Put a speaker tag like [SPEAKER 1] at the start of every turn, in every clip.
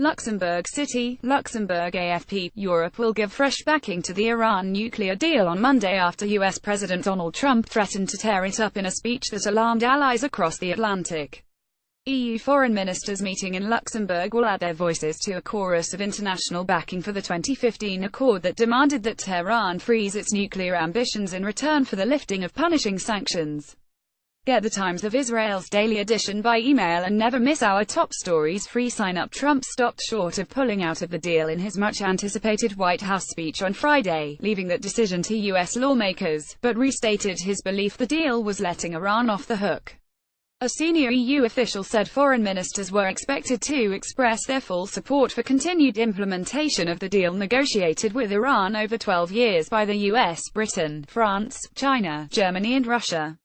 [SPEAKER 1] Luxembourg City, Luxembourg AFP, Europe will give fresh backing to the Iran nuclear deal on Monday after US President Donald Trump threatened to tear it up in a speech that alarmed allies across the Atlantic. EU foreign ministers meeting in Luxembourg will add their voices to a chorus of international backing for the 2015 accord that demanded that Tehran freeze its nuclear ambitions in return for the lifting of punishing sanctions. Get the Times of Israel's daily edition by email and never miss our top stories. Free sign-up. Trump stopped short of pulling out of the deal in his much-anticipated White House speech on Friday, leaving that decision to U.S. lawmakers, but restated his belief the deal was letting Iran off the hook. A senior EU official said foreign ministers were expected to express their full support for continued implementation of the deal negotiated with Iran over 12 years by the US, Britain, France, China, Germany and Russia.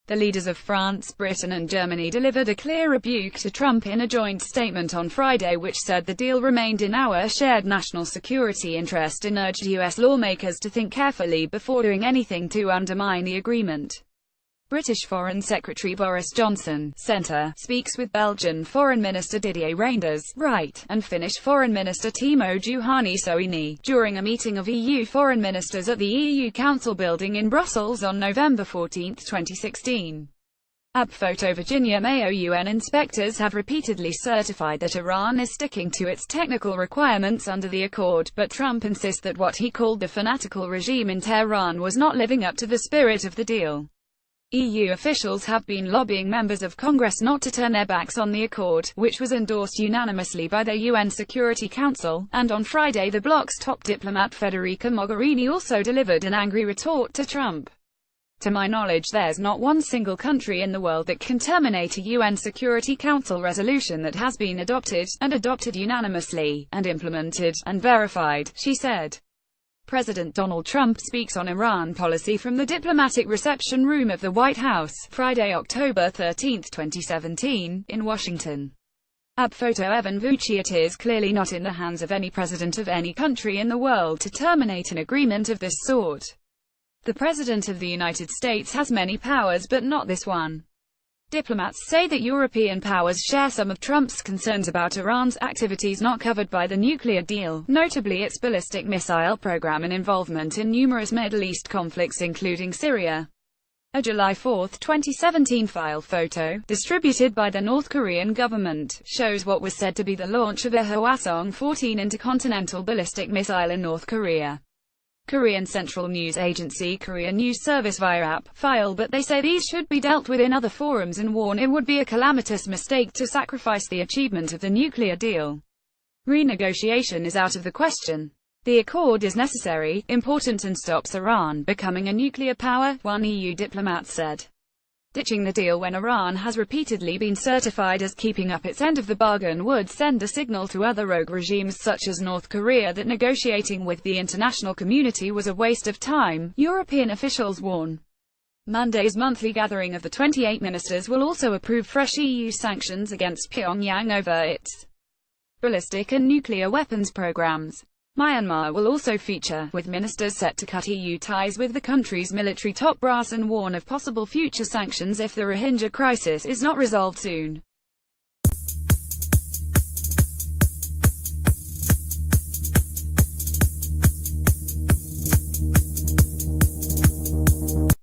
[SPEAKER 1] The leaders of France, Britain and Germany delivered a clear rebuke to Trump in a joint statement on Friday which said the deal remained in our shared national security interest and urged US lawmakers to think carefully before doing anything to undermine the agreement. British Foreign Secretary Boris Johnson, centre, speaks with Belgian Foreign Minister Didier Reynders, right, and Finnish Foreign Minister Timo Juhani Soini, during a meeting of EU foreign ministers at the EU Council building in Brussels on November 14, 2016. Photo. Virginia Mayo. UN inspectors have repeatedly certified that Iran is sticking to its technical requirements under the accord, but Trump insists that what he called the fanatical regime in Tehran was not living up to the spirit of the deal. EU officials have been lobbying members of Congress not to turn their backs on the accord, which was endorsed unanimously by the UN Security Council, and on Friday the bloc's top diplomat Federica Mogherini also delivered an angry retort to Trump. To my knowledge, there's not one single country in the world that can terminate a UN Security Council resolution that has been adopted unanimously, and implemented, and verified, she said. President Donald Trump speaks on Iran policy from the diplomatic reception room of the White House, Friday, October 13, 2017, in Washington. Photo. Evan Vucci. It is clearly not in the hands of any president of any country in the world to terminate an agreement of this sort. The President of the United States has many powers but not this one. Diplomats say that European powers share some of Trump's concerns about Iran's activities not covered by the nuclear deal, notably its ballistic missile program and involvement in numerous Middle East conflicts including Syria. A July 4, 2017 file photo, distributed by the North Korean government, shows what was said to be the launch of a Hwasong-14 intercontinental ballistic missile in North Korea. Korean Central News Agency Korea News Service via file, but they say these should be dealt with in other forums and warn it would be a calamitous mistake to sacrifice the achievement of the nuclear deal. Renegotiation is out of the question. The accord is necessary, important and stops Iran becoming a nuclear power, one EU diplomat said. Ditching the deal when Iran has repeatedly been certified as keeping up its end of the bargain would send a signal to other rogue regimes such as North Korea that negotiating with the international community was a waste of time, European officials warn. Monday's monthly gathering of the 28 ministers will also approve fresh EU sanctions against Pyongyang over its ballistic and nuclear weapons programs. Myanmar will also feature, with ministers set to cut EU ties with the country's military top brass and warn of possible future sanctions if the Rohingya crisis is not resolved soon.